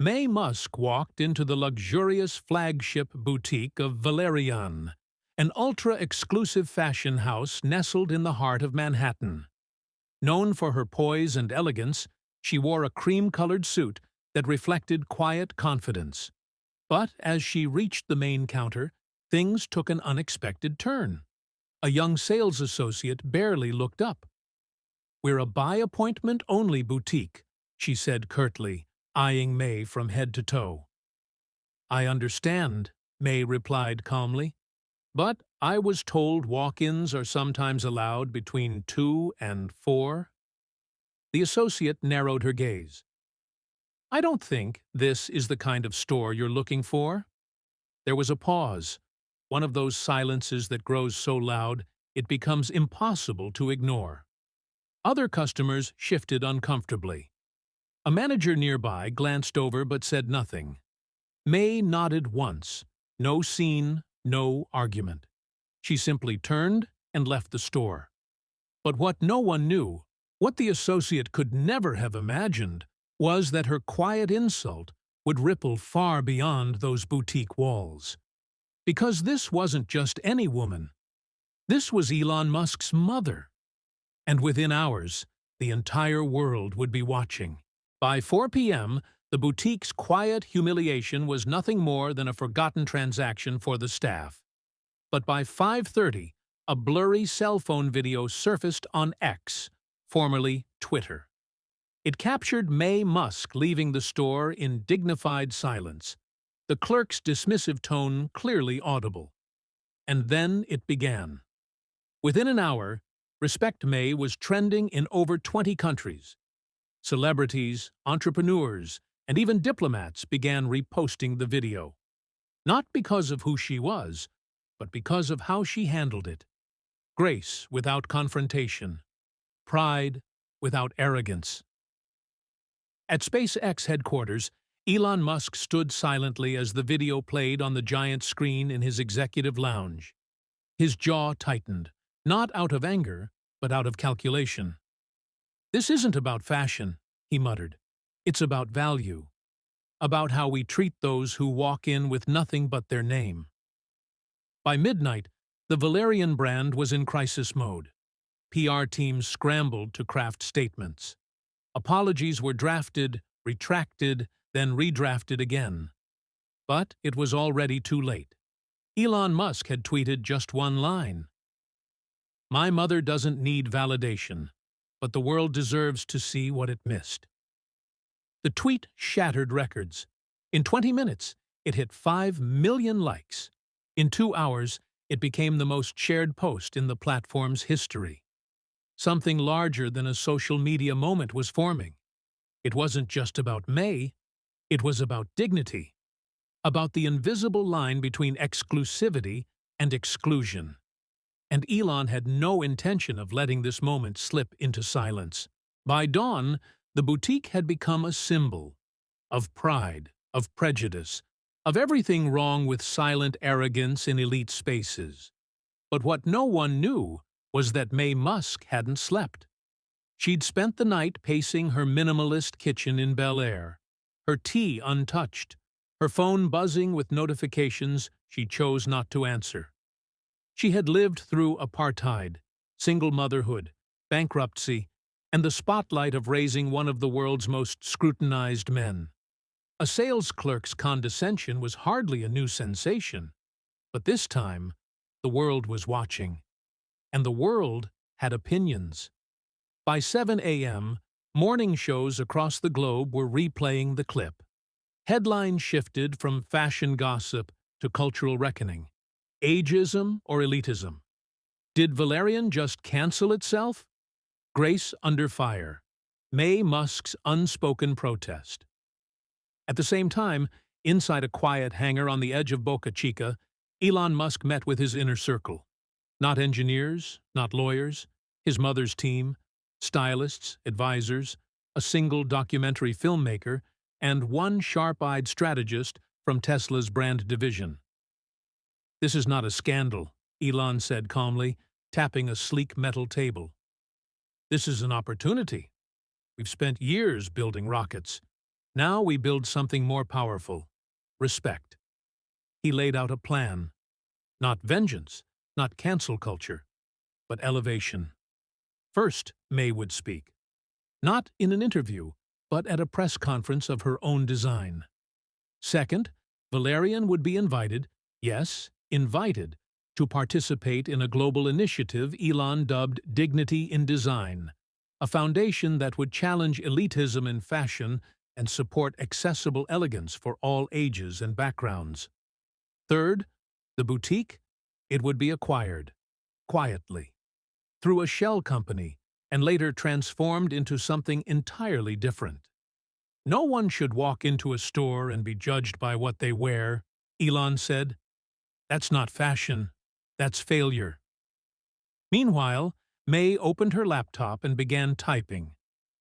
Maye Musk walked into the luxurious flagship boutique of Valerian, an ultra-exclusive fashion house nestled in the heart of Manhattan. Known for her poise and elegance, she wore a cream-colored suit that reflected quiet confidence. But as she reached the main counter, things took an unexpected turn. A young sales associate barely looked up. "We're a by-appointment-only boutique," she said curtly, eyeing Maye from head to toe. "I understand," Maye replied calmly, "but I was told walk-ins are sometimes allowed between 2 and 4. The associate narrowed her gaze. "I don't think this is the kind of store you're looking for." There was a pause, one of those silences that grows so loud it becomes impossible to ignore. Other customers shifted uncomfortably. A manager nearby glanced over but said nothing. Maye nodded once. No scene, no argument. She simply turned and left the store. But what no one knew, what the associate could never have imagined, was that her quiet insult would ripple far beyond those boutique walls. Because this wasn't just any woman. This was Elon Musk's mother. And within hours, the entire world would be watching. By 4 p.m., the boutique's quiet humiliation was nothing more than a forgotten transaction for the staff. But by 5:30, a blurry cell phone video surfaced on X, formerly Twitter. It captured Maye Musk leaving the store in dignified silence, the clerk's dismissive tone clearly audible. And then it began. Within an hour, Respect Maye was trending in over 20 countries. Celebrities, entrepreneurs, and even diplomats began reposting the video. Not because of who she was, but because of how she handled it. Grace without confrontation. Pride without arrogance. At SpaceX headquarters, Elon Musk stood silently as the video played on the giant screen in his executive lounge. His jaw tightened, not out of anger, but out of calculation. "This isn't about fashion," he muttered. "It's about value. About how we treat those who walk in with nothing but their name." By midnight, the Valerian brand was in crisis mode. PR teams scrambled to craft statements. Apologies were drafted, retracted, then redrafted again. But it was already too late. Elon Musk had tweeted just one line. "My mother doesn't need validation, but the world deserves to see what it missed." The tweet shattered records. In 20 minutes, it hit 5 million likes. In 2 hours, it became the most shared post in the platform's history. Something larger than a social media moment was forming. It wasn't just about Maye, it was about dignity, about the invisible line between exclusivity and exclusion. And Elon had no intention of letting this moment slip into silence. By dawn, the boutique had become a symbol of pride, of prejudice, of everything wrong with silent arrogance in elite spaces. But what no one knew was that Maye Musk hadn't slept. She'd spent the night pacing her minimalist kitchen in Bel Air, her tea untouched, her phone buzzing with notifications she chose not to answer. She had lived through apartheid, single motherhood, bankruptcy, and the spotlight of raising one of the world's most scrutinized men. A sales clerk's condescension was hardly a new sensation, but this time the world was watching, and the world had opinions. By 7 a.m., morning shows across the globe were replaying the clip. Headlines shifted from fashion gossip to cultural reckoning. Ageism or elitism? Did Valerian just cancel itself? Grace under fire. Maye Musk's unspoken protest. At the same time, inside a quiet hangar on the edge of Boca Chica, Elon Musk met with his inner circle. Not engineers, not lawyers, his mother's team, stylists, advisors, a single documentary filmmaker, and one sharp-eyed strategist from Tesla's brand division. "This is not a scandal," Elon said calmly, tapping a sleek metal table. "This is an opportunity. We've spent years building rockets. Now we build something more powerful. Respect. He laid out a plan. Not vengeance, not cancel culture, but elevation. First, Maye would speak. Not in an interview, but at a press conference of her own design. Second, Valerian would be invited, yes, invited, to participate in a global initiative Elon dubbed Dignity in Design, a foundation that would challenge elitism in fashion and support accessible elegance for all ages and backgrounds. Third, the boutique, it would be acquired, quietly, through a shell company, and later transformed into something entirely different. No one should walk into a store and be judged by what they wear, Elon said. That's not fashion, that's failure. Meanwhile, Maye opened her laptop and began typing.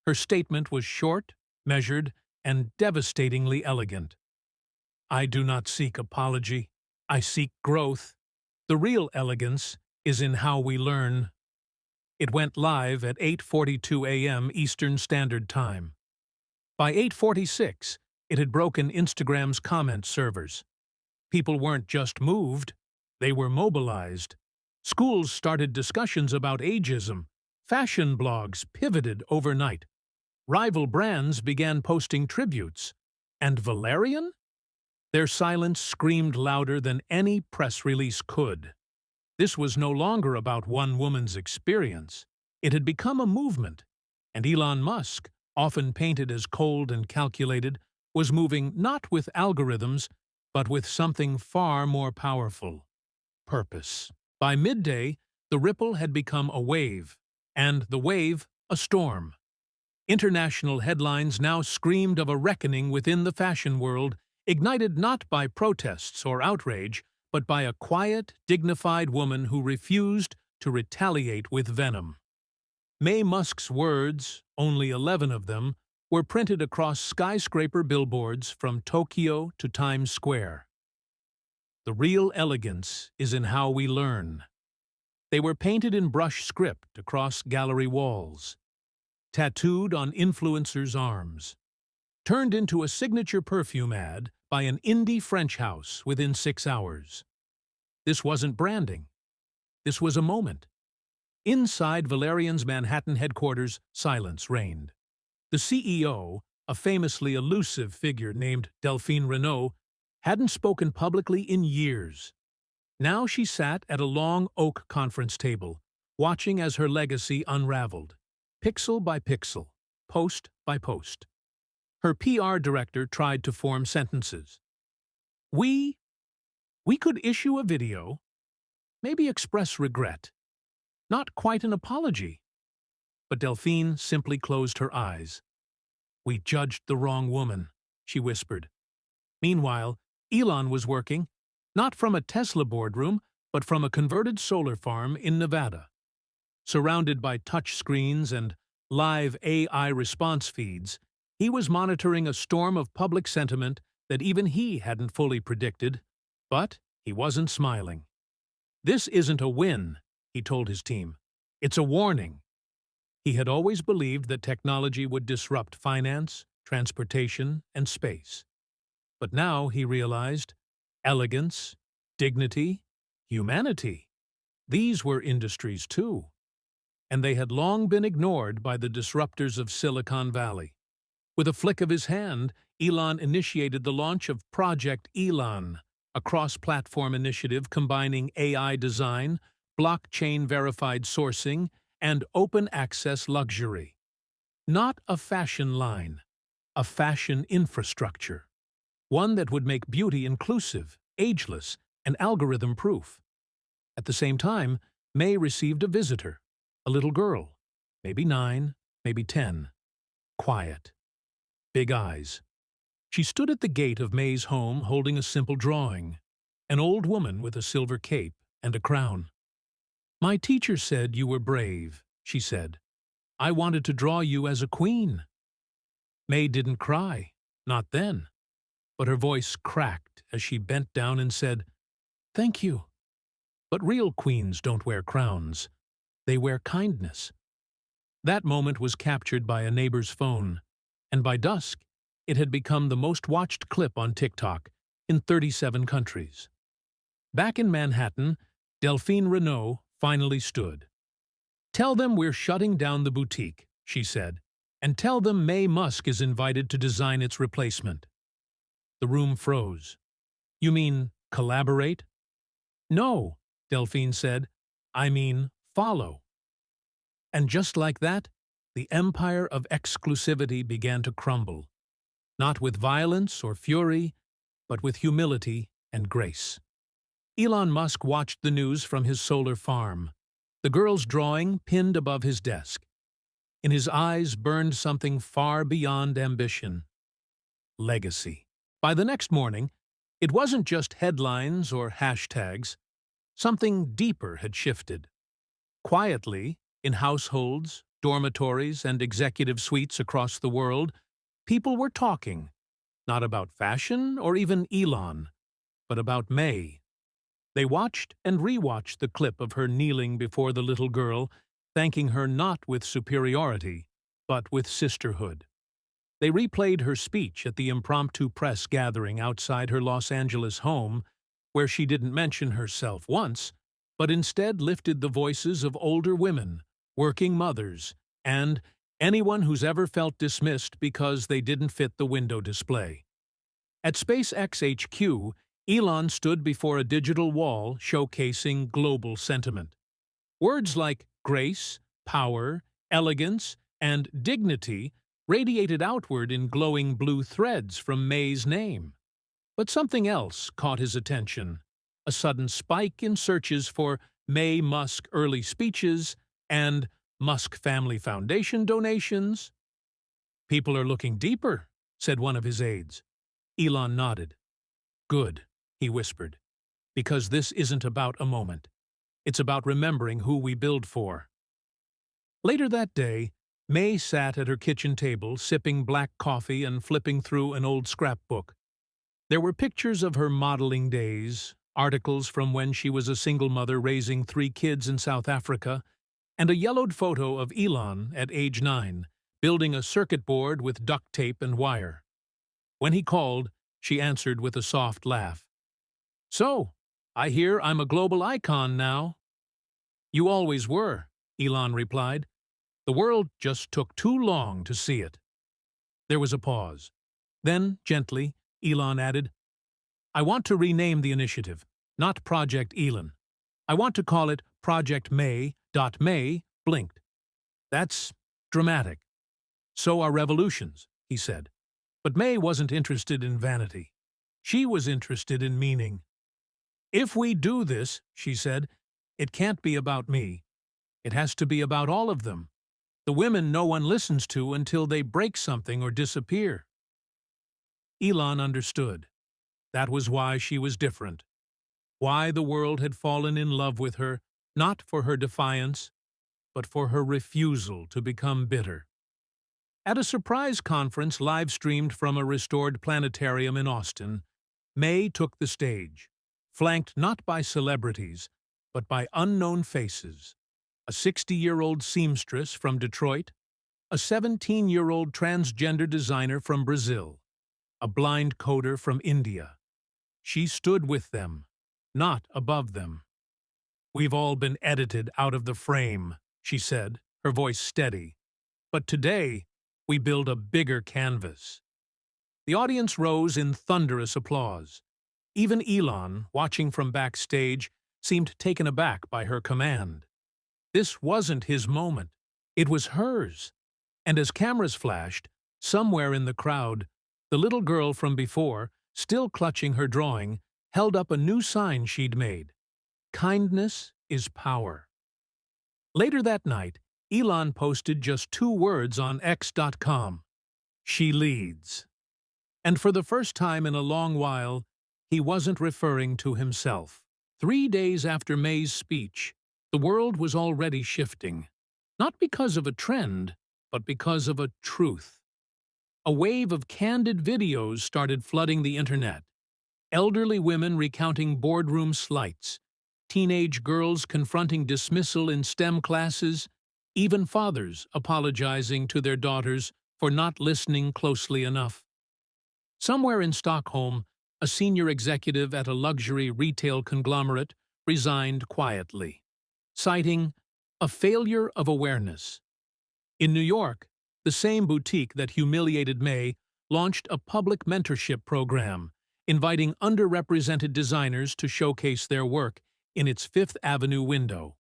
Her statement was short, measured, and devastatingly elegant. I do not seek apology, I seek growth. The real elegance is in how we learn. It went live at 8:42 a.m. Eastern Standard Time. By 8:46, it had broken Instagram's comment servers. People weren't just moved, they were mobilized. Schools started discussions about ageism. Fashion blogs pivoted overnight. Rival brands began posting tributes. And Valerian? Their silence screamed louder than any press release could. This was no longer about one woman's experience. It had become a movement, and Elon Musk, often painted as cold and calculated, was moving not with algorithms, but with something far more powerful: purpose. By midday, the ripple had become a wave, and the wave a storm. International headlines now screamed of a reckoning within the fashion world, ignited not by protests or outrage, but by a quiet, dignified woman who refused to retaliate with venom. Maye Musk's words, only 11 of them, were printed across skyscraper billboards from Tokyo to Times Square. The real elegance is in how we learn. They were painted in brush script across gallery walls, tattooed on influencers' arms, turned into a signature perfume ad by an indie French house within 6 hours. This wasn't branding. This was a moment. Inside Valerian's Manhattan headquarters, silence reigned. The CEO, a famously elusive figure named Delphine Renault, hadn't spoken publicly in years. Now she sat at a long oak conference table, watching as her legacy unraveled, pixel by pixel, post by post. Her PR director tried to form sentences. We could issue a video, maybe express regret. Not quite an apology. But Delphine simply closed her eyes. We judged the wrong woman, she whispered. Meanwhile, Elon was working, not from a Tesla boardroom, but from a converted solar farm in Nevada. Surrounded by touch screens and live AI response feeds, he was monitoring a storm of public sentiment that even he hadn't fully predicted, but he wasn't smiling. This isn't a win, he told his team. It's a warning. He had always believed that technology would disrupt finance, transportation, and space. But now he realized elegance, dignity, humanity. These were industries too. And they had long been ignored by the disruptors of Silicon Valley. With a flick of his hand, Elon initiated the launch of Project Elon, a cross-platform initiative combining AI design, blockchain-verified sourcing, and open-access luxury. Not a fashion line, a fashion infrastructure. One that would make beauty inclusive, ageless, and algorithm-proof. At the same time, Maye received a visitor, a little girl, maybe 9, maybe 10. Quiet. Big eyes. She stood at the gate of Maye's home holding a simple drawing, an old woman with a silver cape and a crown. My teacher said you were brave, she said. I wanted to draw you as a queen. Maye didn't cry, not then, but her voice cracked as she bent down and said, Thank you. But real queens don't wear crowns. They wear kindness. That moment was captured by a neighbor's phone, and by dusk, It had become the most watched clip on TikTok in 37 countries. Back in Manhattan, Delphine Renault finally stood. "Tell them we're shutting down the boutique," she said, "and tell them Maye Musk is invited to design its replacement." The room froze. "You mean collaborate?" "No," Delphine said. "I mean follow." And just like that, the empire of exclusivity began to crumble, not with violence or fury, but with humility and grace. Elon Musk watched the news from his solar farm, the girl's drawing pinned above his desk. In his eyes burned something far beyond ambition: legacy. By the next morning, it wasn't just headlines or hashtags. Something deeper had shifted. Quietly, in households, dormitories, and executive suites across the world, people were talking, not about fashion or even Elon, but about Maye. They watched and rewatched the clip of her kneeling before the little girl, thanking her not with superiority, but with sisterhood. They replayed her speech at the impromptu press gathering outside her Los Angeles home, where she didn't mention herself once, but instead lifted the voices of older women, working mothers, and anyone who's ever felt dismissed because they didn't fit the window display. At SpaceX HQ, Elon stood before a digital wall showcasing global sentiment. Words like grace, power, elegance, and dignity radiated outward in glowing blue threads from Maye's name. But something else caught his attention: a sudden spike in searches for Maye Musk early speeches and Musk Family Foundation donations. "People are looking deeper," said one of his aides. Elon nodded. "Good," he whispered, "because this isn't about a moment. It's about remembering who we build for." Later that day, Maye sat at her kitchen table, sipping black coffee and flipping through an old scrapbook. There were pictures of her modeling days, articles from when she was a single mother raising 3 kids in South Africa, and a yellowed photo of Elon at age 9, building a circuit board with duct tape and wire. When he called, she answered with a soft laugh. "So, I hear I'm a global icon now." "You always were," Elon replied. "The world just took too long to see it." There was a pause. Then, gently, Elon added, "I want to rename the initiative, not Project Elon. I want to call it Project Maye. Maye blinked. That's dramatic. "So are revolutions," he said. But Maye wasn't interested in vanity. She was interested in meaning. "If we do this," she said, "it can't be about me. It has to be about all of them. The women no one listens to until they break something or disappear." Elon understood. That was why she was different. Why the world had fallen in love with her, not for her defiance, but for her refusal to become bitter. At a surprise conference live-streamed from a restored planetarium in Austin, Maye took the stage, flanked not by celebrities, but by unknown faces: a 60-year-old seamstress from Detroit, a 17-year-old transgender designer from Brazil, a blind coder from India. She stood with them, not above them. "We've all been edited out of the frame," she said, her voice steady. "But today, we build a bigger canvas." The audience rose in thunderous applause. Even Elon, watching from backstage, seemed taken aback by her command. This wasn't his moment. It was hers. And as cameras flashed, somewhere in the crowd, the little girl from before, still clutching her drawing, held up a new sign she'd made: "Kindness is power." Later that night, Elon posted just 2 words on X.com: "She leads." And for the first time in a long while, he wasn't referring to himself. 3 days after Maye's speech, the world was already shifting, not because of a trend, but because of a truth. A wave of candid videos started flooding the internet. Elderly women recounting boardroom slights, teenage girls confronting dismissal in STEM classes, even fathers apologizing to their daughters for not listening closely enough. Somewhere in Stockholm, a senior executive at a luxury retail conglomerate resigned quietly, citing a failure of awareness. In New York, the same boutique that humiliated May launched a public mentorship program, inviting underrepresented designers to showcase their work in its Fifth Avenue window.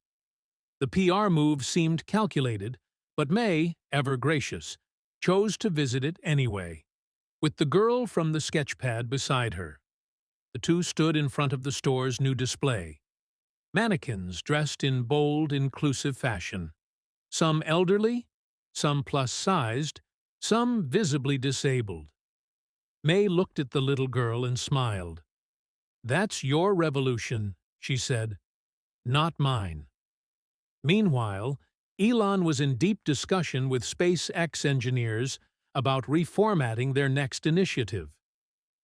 The PR move seemed calculated, but May, ever gracious, chose to visit it anyway, with the girl from the sketchpad beside her. The two stood in front of the store's new display. Mannequins dressed in bold, inclusive fashion. Some elderly, some plus-sized, some visibly disabled. May looked at the little girl and smiled. "That's your revolution," she said, "not mine." Meanwhile, Elon was in deep discussion with SpaceX engineers about reformatting their next initiative.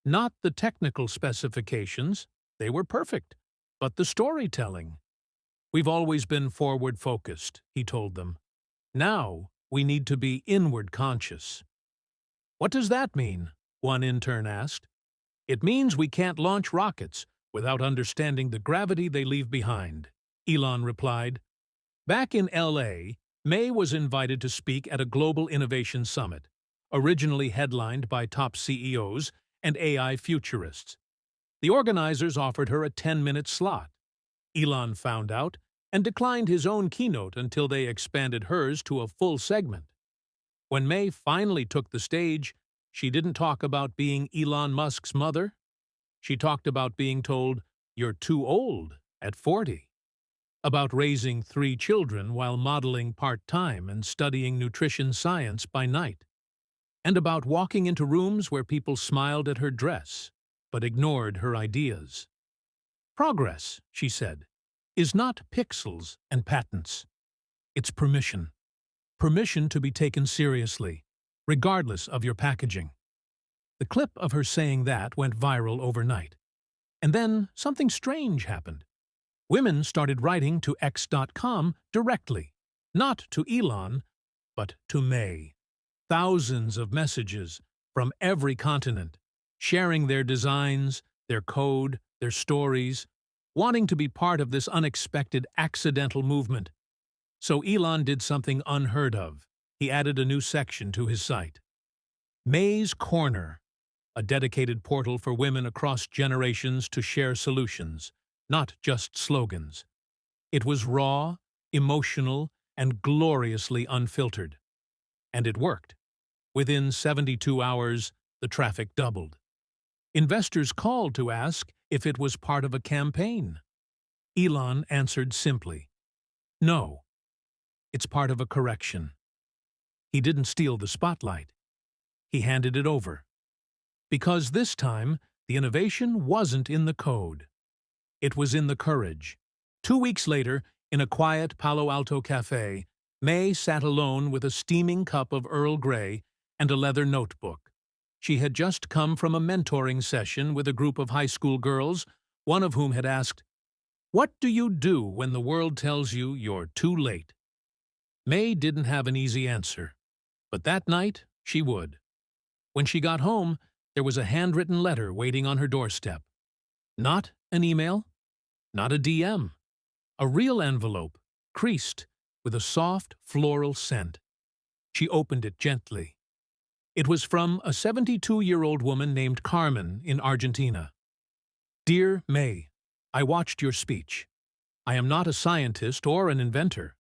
Not the technical specifications, they were perfect, but the storytelling. "We've always been forward-focused," he told them. "Now, we need to be inward-conscious." "What does that mean?" one intern asked. "It means we can't launch rockets without understanding the gravity they leave behind," Elon replied. Back in LA, May was invited to speak at a global innovation summit, originally headlined by top CEOs and AI futurists. The organizers offered her a 10-minute slot. Elon found out and declined his own keynote until they expanded hers to a full segment. When May finally took the stage, she didn't talk about being Elon Musk's mother. She talked about being told, "You're too old," at 40. About raising 3 children while modeling part-time and studying nutrition science by night. And about walking into rooms where people smiled at her dress, but ignored her ideas. "Progress," she said, "is not pixels and patents. It's permission. Permission to be taken seriously, regardless of your packaging." The clip of her saying that went viral overnight. And then something strange happened. Women started writing to X.com directly, not to Elon, but to May. Thousands of messages from every continent, sharing their designs, their code, their stories, wanting to be part of this unexpected accidental movement. So Elon did something unheard of. He added a new section to his site. May's Corner, a dedicated portal for women across generations to share solutions, not just slogans. It was raw, emotional, and gloriously unfiltered. And it worked. Within 72 hours, the traffic doubled. Investors called to ask if it was part of a campaign. Elon answered simply, "No, it's part of a correction." He didn't steal the spotlight. He handed it over. Because this time, the innovation wasn't in the code. It was in the courage. 2 weeks later, in a quiet Palo Alto cafe, May sat alone with a steaming cup of Earl Grey and a leather notebook. She had just come from a mentoring session with a group of high school girls, one of whom had asked, "What do you do when the world tells you you're too late?" May didn't have an easy answer, but that night she would. When she got home, there was a handwritten letter waiting on her doorstep. Not an email, not a DM. A real envelope, creased, with a soft floral scent. She opened it gently. It was from a 72-year-old woman named Carmen in Argentina. "Dear May, I watched your speech. I am not a scientist or an inventor.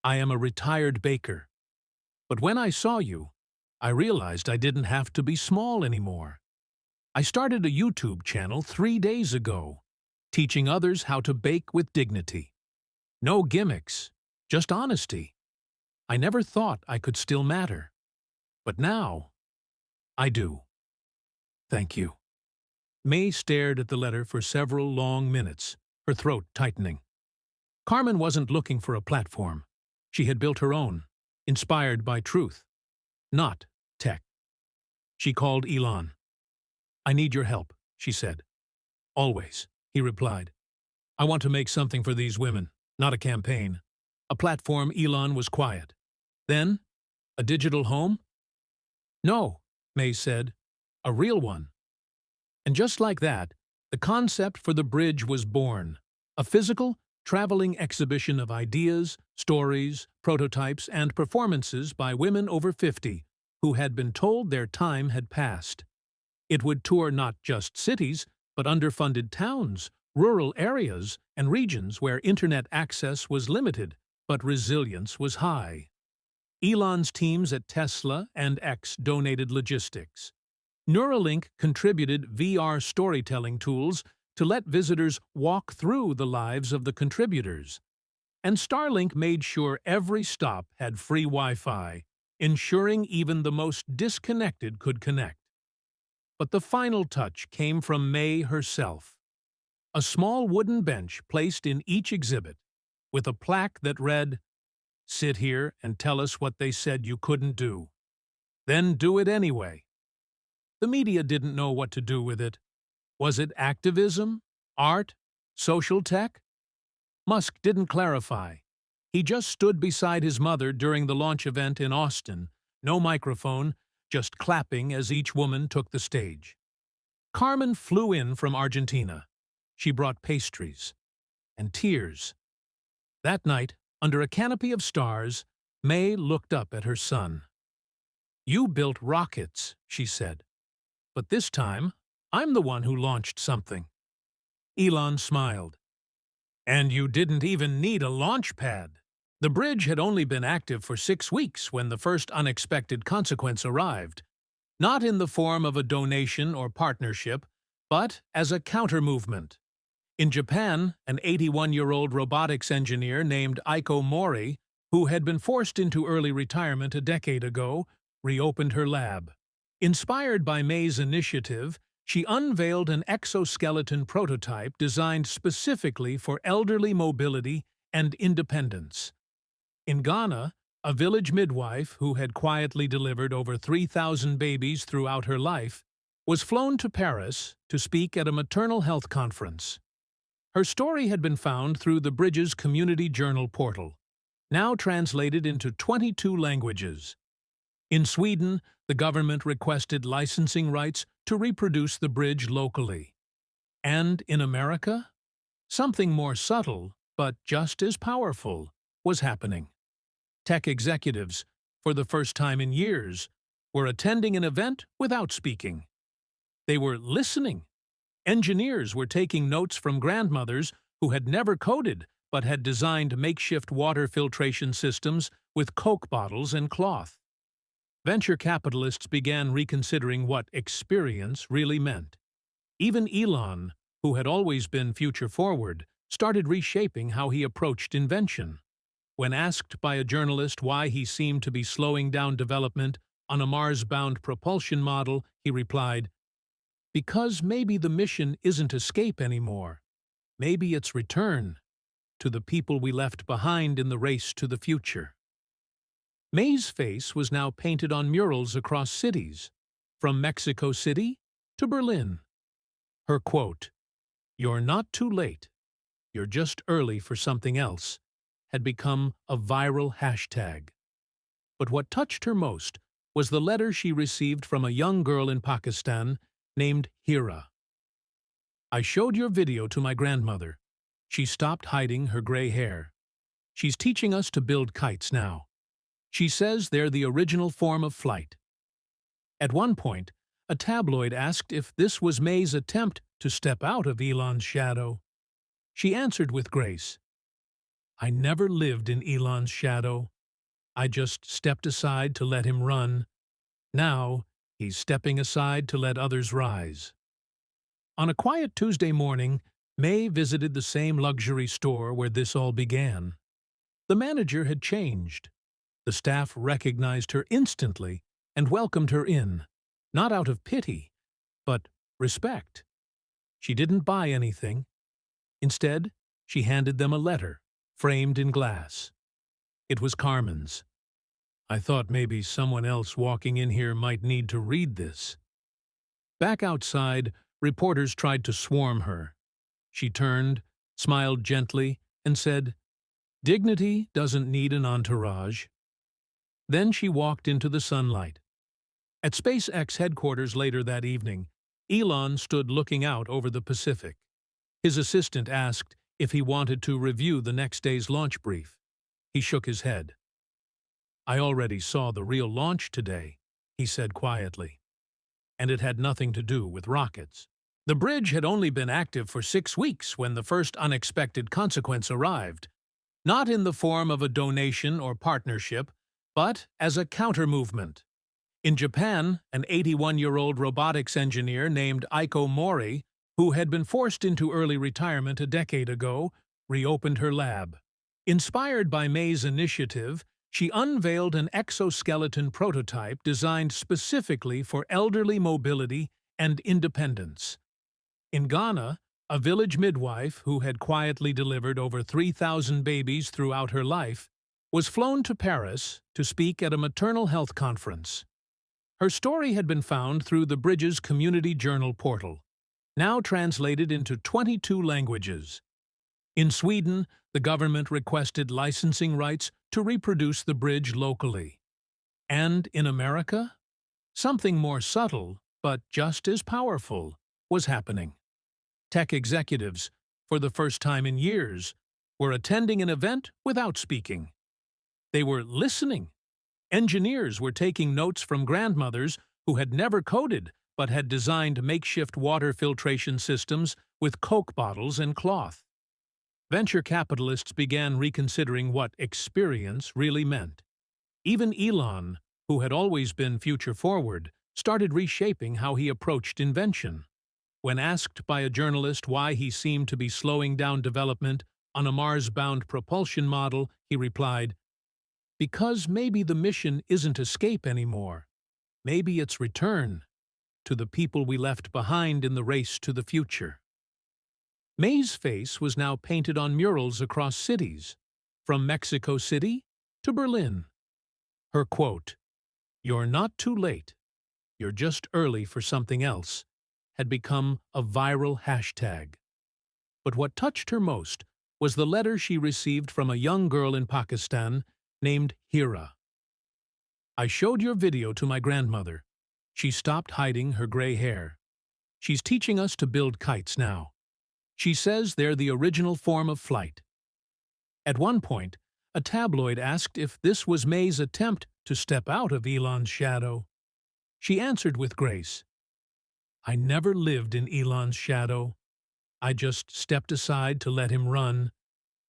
I am a retired baker. But when I saw you, I realized I didn't have to be small anymore. I started a YouTube channel 3 days ago, teaching others how to bake with dignity. No gimmicks, just honesty. I never thought I could still matter. But now, I do. Thank you." May stared at the letter for several long minutes, her throat tightening. Carmen wasn't looking for a platform. She had built her own, inspired by truth, not tech. She called Elon. "I need your help," she said. "Always," he replied. "I want to make something for these women, not a campaign." A platform. Elon was quiet. "Then, a digital home?" "No," May said. a real one. And just like that, the concept for the bridge was born, a physical, traveling exhibition of ideas, stories, prototypes, and performances by women over 50 who had been told their time had passed. It would tour not just cities, but underfunded towns, rural areas, and regions where internet access was limited, but resilience was high. Elon's teams at Tesla and X donated logistics. Neuralink contributed VR storytelling tools to let visitors walk through the lives of the contributors. And Starlink made sure every stop had free Wi-Fi, ensuring even the most disconnected could connect. But the final touch came from Maye herself. A small wooden bench placed in each exhibit, with a plaque that read, "Sit here and tell us what they said you couldn't do. Then do it anyway." The media didn't know what to do with it. Was it activism? Art? Social tech? Musk didn't clarify. He just stood beside his mother during the launch event in Austin, no microphone, just clapping as each woman took the stage. Carmen flew in from Argentina. She brought pastries and tears. That night, under a canopy of stars, Maye looked up at her son. "You built rockets," she said. "But this time, I'm the one who launched something." Elon smiled. "And you didn't even need a launch pad." The bridge had only been active for 6 weeks when the first unexpected consequence arrived, not in the form of a donation or partnership, but as a counter-movement. In Japan, an 81-year-old robotics engineer named Aiko Mori, who had been forced into early retirement a decade ago, reopened her lab. Inspired by Maye's initiative, she unveiled an exoskeleton prototype designed specifically for elderly mobility and independence. In Ghana, a village midwife who had quietly delivered over 3,000 babies throughout her life was flown to Paris to speak at a maternal health conference. Her story had been found through the Bridge's community journal portal, now translated into 22 languages. In Sweden, the government requested licensing rights to reproduce the bridge locally. And in America, something more subtle, but just as powerful, was happening. Tech executives, for the first time in years, were attending an event without speaking. They were listening. Engineers were taking notes from grandmothers who had never coded but had designed makeshift water filtration systems with Coke bottles and cloth. Venture capitalists began reconsidering what experience really meant. Even Elon, who had always been future-forward, started reshaping how he approached invention. When asked by a journalist why he seemed to be slowing down development on a Mars-bound propulsion model, he replied, "Because maybe the mission isn't escape anymore. Maybe it's return to the people we left behind in the race to the future." Maye's face was now painted on murals across cities, from Mexico City to Berlin. Her quote, "You're not too late, you're just early for something else," had become a viral hashtag. But what touched her most was the letter she received from a young girl in Pakistan named Hira. "I showed your video to my grandmother. She stopped hiding her gray hair. She's teaching us to build kites now. She says they're the original form of flight." At one point, a tabloid asked if this was Maye's attempt to step out of Elon's shadow. She answered with grace, "I never lived in Elon's shadow. I just stepped aside to let him run. Now, he's stepping aside to let others rise." On a quiet Tuesday morning, Maye visited the same luxury store where this all began. The manager had changed. The staff recognized her instantly and welcomed her in, not out of pity, but respect. She didn't buy anything. Instead, she handed them a letter, framed in glass. It was Carmen's. "I thought maybe someone else walking in here might need to read this." Back outside, reporters tried to swarm her. She turned, smiled gently, and said, "Dignity doesn't need an entourage." Then she walked into the sunlight. At SpaceX headquarters later that evening, Elon stood looking out over the Pacific. His assistant asked if he wanted to review the next day's launch brief. He shook his head. "I already saw the real launch today," he said quietly. "And it had nothing to do with rockets." The bridge had only been active for 6 weeks when the first unexpected consequence arrived, not in the form of a donation or partnership, but as a counter-movement. In Japan, an 81-year-old robotics engineer named Aiko Mori, who had been forced into early retirement a decade ago, reopened her lab. Inspired by Maye's initiative, she unveiled an exoskeleton prototype designed specifically for elderly mobility and independence. In Ghana, a village midwife who had quietly delivered over 3,000 babies throughout her life was flown to Paris to speak at a maternal health conference. Her story had been found through the bridge's community journal portal, now translated into 22 languages. In Sweden, the government requested licensing rights to reproduce the bridge locally. And in America, something more subtle, but just as powerful, was happening. Tech executives, for the first time in years, were attending an event without speaking. They were listening. Engineers were taking notes from grandmothers who had never coded but had designed makeshift water filtration systems with Coke bottles and cloth. Venture capitalists began reconsidering what experience really meant. Even Elon, who had always been future-forward, started reshaping how he approached invention. When asked by a journalist why he seemed to be slowing down development on a Mars-bound propulsion model, he replied, "Because maybe the mission isn't escape anymore. Maybe it's return to the people we left behind in the race to the future." Maye's face was now painted on murals across cities, from Mexico City to Berlin. Her quote, "You're not too late, you're just early for something else," had become a viral hashtag. But what touched her most was the letter she received from a young girl in Pakistan named Hira. "I showed your video to my grandmother. She stopped hiding her gray hair. She's teaching us to build kites now. She says they're the original form of flight." At one point, a tabloid asked if this was Maye's attempt to step out of Elon's shadow. She answered with grace, "I never lived in Elon's shadow. I just stepped aside to let him run.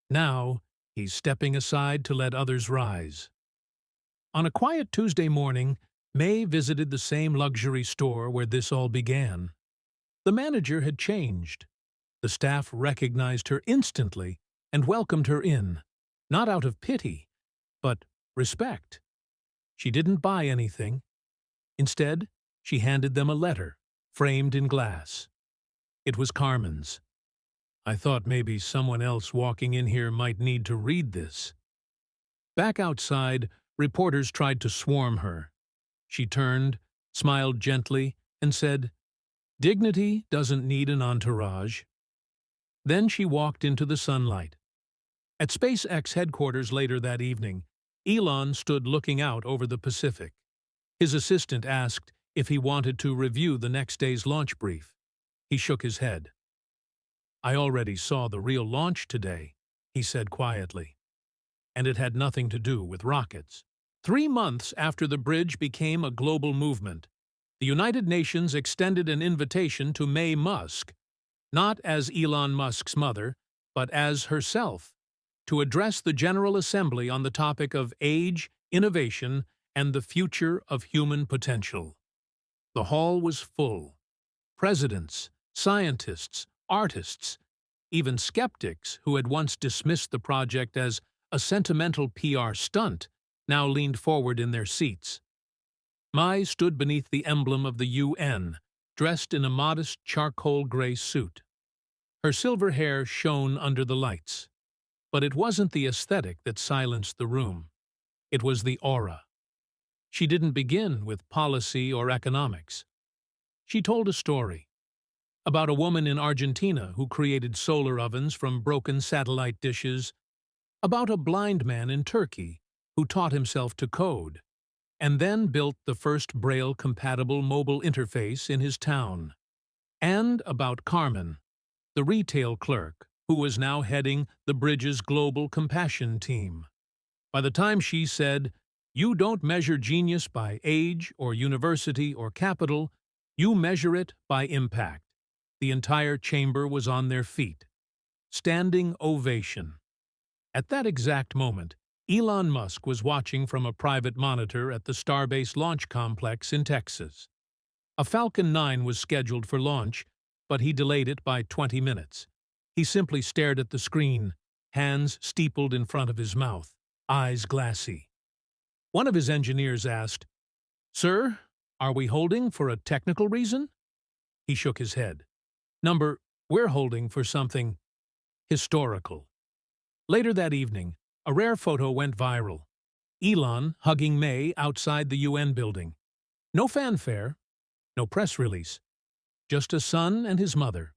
Now, he's stepping aside to let others rise." On a quiet Tuesday morning, Maye visited the same luxury store where this all began. The manager had changed. The staff recognized her instantly and welcomed her in, not out of pity, but respect. She didn't buy anything. Instead, she handed them a letter, framed in glass. It was Carmen's. "I thought maybe someone else walking in here might need to read this." Back outside, reporters tried to swarm her. She turned, smiled gently, and said, "Dignity doesn't need an entourage." Then she walked into the sunlight. At SpaceX headquarters later that evening, Elon stood looking out over the Pacific. His assistant asked if he wanted to review the next day's launch brief. He shook his head. "I already saw the real launch today," he said quietly. "And it had nothing to do with rockets." 3 months after the bridge became a global movement, the United Nations extended an invitation to Maye Musk, not as Elon Musk's mother, but as herself, to address the General Assembly on the topic of age, innovation, and the future of human potential. The hall was full. Presidents, scientists, artists, even skeptics who had once dismissed the project as a sentimental PR stunt now leaned forward in their seats. Maye stood beneath the emblem of the UN, dressed in a modest charcoal-gray suit. Her silver hair shone under the lights. But it wasn't the aesthetic that silenced the room. It was the aura. She didn't begin with policy or economics. She told a story about a woman in Argentina who created solar ovens from broken satellite dishes, about a blind man in Turkey who taught himself to code, and then built the first Braille-compatible mobile interface in his town. And about Carmen, the retail clerk, who was now heading the Bridges Global Compassion Team. By the time she said, "You don't measure genius by age or university or capital, you measure it by impact," the entire chamber was on their feet. Standing ovation. At that exact moment, Elon Musk was watching from a private monitor at the Starbase launch complex in Texas. A Falcon 9 was scheduled for launch, but he delayed it by 20 minutes. He simply stared at the screen, hands steepled in front of his mouth, eyes glassy. One of his engineers asked, "Sir, are we holding for a technical reason?" He shook his head. We're holding for something historical." Later that evening, a rare photo went viral. Elon hugging Maye outside the UN building. No fanfare, no press release. Just a son and his mother.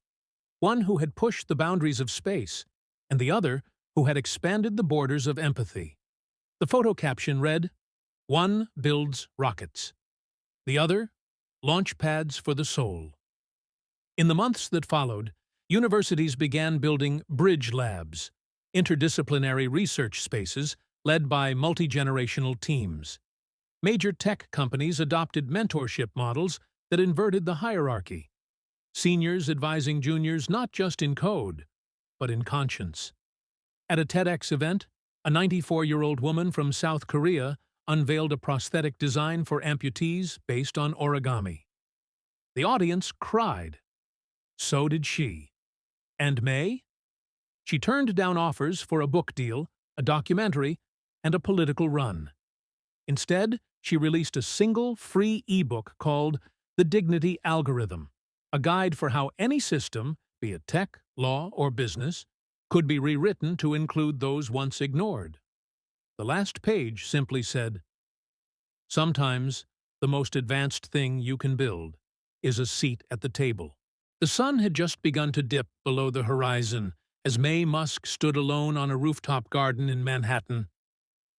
One who had pushed the boundaries of space, and the other who had expanded the borders of empathy. The photo caption read, "One builds rockets. The other, launch pads for the soul." In the months that followed, universities began building bridge labs, interdisciplinary research spaces led by multi-generational teams. Major tech companies adopted mentorship models that inverted the hierarchy. Seniors advising juniors not just in code, but in conscience. At a TEDx event, a 94-year-old woman from South Korea unveiled a prosthetic design for amputees based on origami. The audience cried. So did she. And Maye? She turned down offers for a book deal, a documentary, and a political run. Instead, she released a single free ebook called The Dignity Algorithm, a guide for how any system, be it tech, law, or business, could be rewritten to include those once ignored. The last page simply said, "Sometimes the most advanced thing you can build is a seat at the table." The sun had just begun to dip below the horizon as Maye Musk stood alone on a rooftop garden in Manhattan.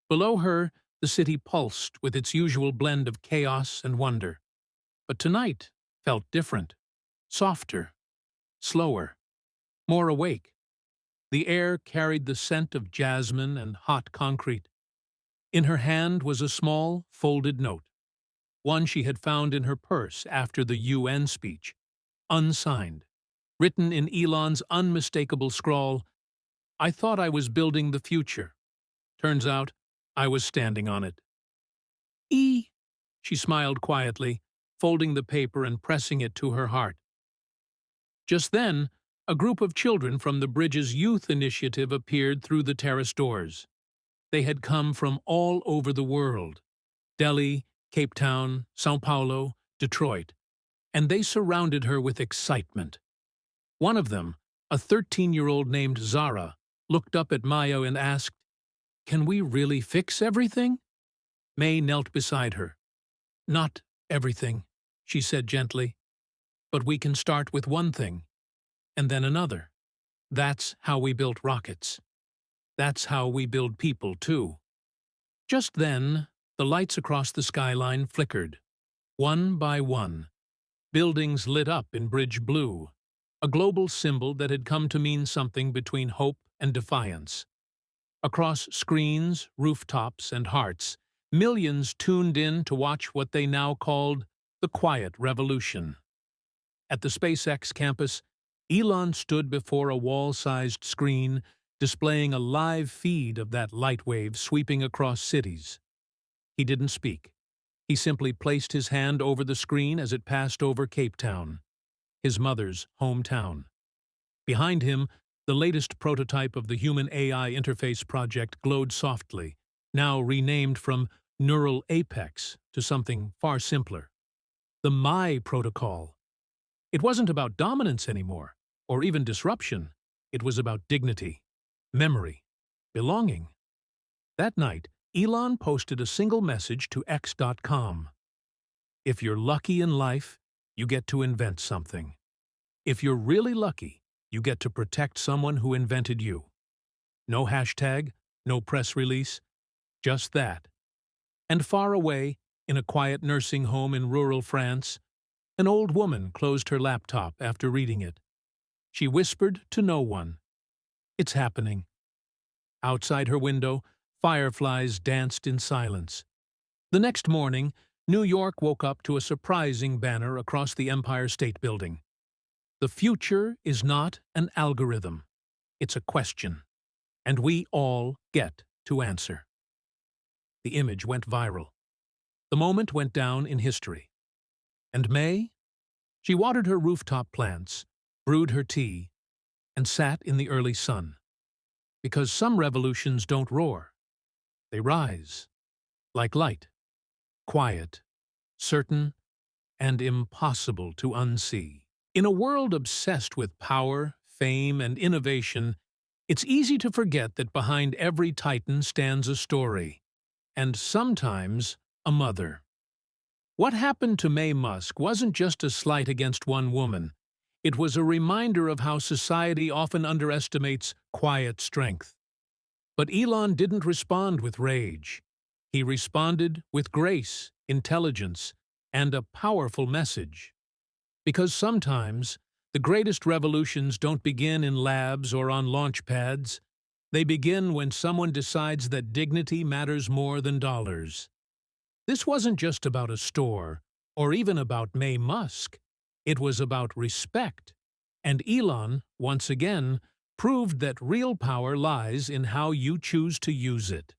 Below her, the city pulsed with its usual blend of chaos and wonder. But tonight felt different, softer, slower, more awake. The air carried the scent of jasmine and hot concrete. In her hand was a small, folded note, one she had found in her purse after the UN speech, unsigned, written in Elon's unmistakable scrawl, "I thought I was building the future. Turns out I was standing on it." She smiled quietly, folding the paper and pressing it to her heart. Just then, a group of children from the Bridges Youth Initiative appeared through the terrace doors. They had come from all over the world: Delhi, Cape Town, São Paulo, Detroit, and they surrounded her with excitement. One of them, a 13-year-old named Zara, looked up at Maye and asked, "Can we really fix everything?" Maye knelt beside her. "Not everything," she said gently, "but we can start with one thing, and then another. That's how we built rockets. That's how we build people, too." Just then, the lights across the skyline flickered, one by one. Buildings lit up in bridge blue, a global symbol that had come to mean something between hope and defiance. Across screens, rooftops, and hearts, millions tuned in to watch what they now called the Quiet Revolution. At the SpaceX campus, Elon stood before a wall-sized screen displaying a live feed of that light wave sweeping across cities. He didn't speak. He simply placed his hand over the screen as it passed over Cape Town, his mother's hometown. Behind him, the latest prototype of the Human-AI Interface project glowed softly, now renamed from Neural Apex to something far simpler: the Maye protocol. It wasn't about dominance anymore, or even disruption. It was about dignity, memory, belonging. That night, Elon posted a single message to X.com. "If you're lucky in life, you get to invent something. If you're really lucky, you get to protect someone who invented you." No hashtag, no press release, just that. And far away, In a quiet nursing home in rural France, an old woman closed her laptop after reading it. She whispered to no one, "It's happening." Outside her window, fireflies danced in silence. The next morning, New York woke up to a surprising banner across the Empire State Building. "The future is not an algorithm. It's a question. And we all get to answer." The image went viral. The moment went down in history. And May? She watered her rooftop plants, brewed her tea, and sat in the early sun. Because some revolutions don't roar. They rise, like light, quiet, certain, and impossible to unsee. In a world obsessed with power, fame, and innovation, it's easy to forget that behind every titan stands a story, and sometimes a mother. What happened to Maye Musk wasn't just a slight against one woman. It was a reminder of how society often underestimates quiet strength. But Elon didn't respond with rage. He responded with grace, intelligence, and a powerful message. Because sometimes, the greatest revolutions don't begin in labs or on launch pads. They begin when someone decides that dignity matters more than dollars. This wasn't just about a store, or even about Maye Musk. It was about respect. And Elon, once again, proved that real power lies in how you choose to use it.